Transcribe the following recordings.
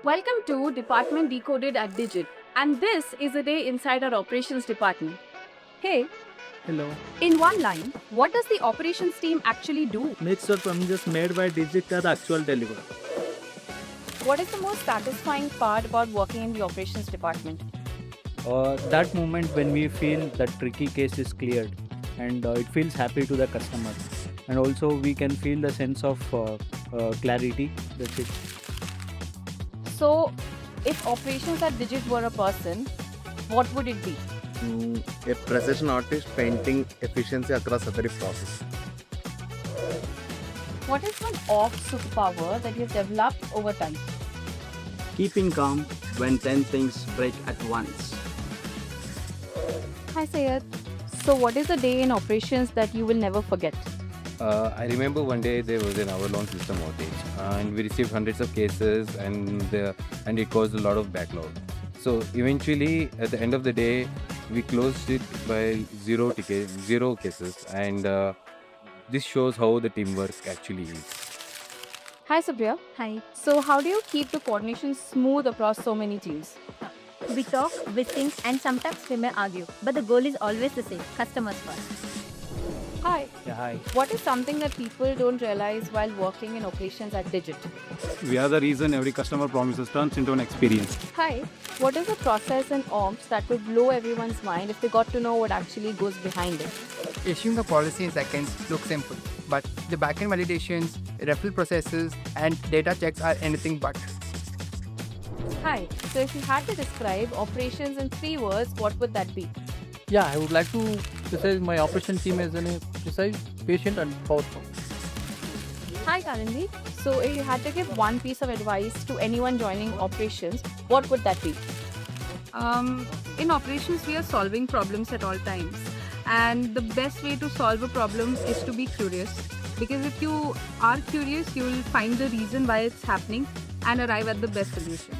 Welcome to Department Decoded at Digit, and this is a day inside our operations department. Hey, Hello. in one line, what does the operations team actually do? Make sure promises made by Digit are actual delivered. What is the most satisfying part about working in the operations department? That moment when we feel that tricky case is cleared and it feels happy to the customer. And also we can feel the sense of clarity. That's it. So, if operations at Digit were a person, what would it be? A precision artist painting efficiency across every process. What is one off superpower that you've developed over time? Keeping calm when 10 things break at once. Hi Sayed. So, what is a day in operations that you will never forget? I remember one day there was an hour-long system outage, and we received hundreds of cases, and it caused a lot of backlog. So eventually, at the end of the day, we closed it by zero cases, and this shows how the teamwork actually is. Hi Supriya. Hi. So, how do you keep the coordination smooth across so many teams? We talk, we think, and sometimes we may argue, but the goal is always the same: customers first. Hi. Yeah, hi. What is something that people don't realize while working in operations at Digit? We are the reason every customer promises turns into an experience. Hi. What is a process in ops that will blow everyone's mind if they got to know what actually goes behind it? Issuing a policy in seconds looks simple, but the backend validations, referral processes, and data checks are anything but. Hi. So, if you had to describe operations in 3 words, what would that be? Yeah, I would like to say my operation team is precise, patient, and powerful. Hi Karandeep. So, if you had to give one piece of advice to anyone joining operations, what would that be? In operations, we are solving problems at all times, and the best way to solve a problem is to be curious, because if you are curious, you will find the reason why it's happening and arrive at the best solution.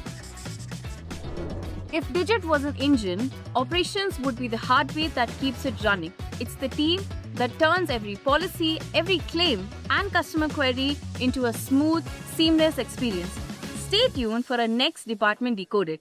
If Digit was an engine, operations would be the heartbeat that keeps it running. It's the team that turns every policy, every claim, and customer query into a smooth, seamless experience. Stay tuned for our next Department Decoded.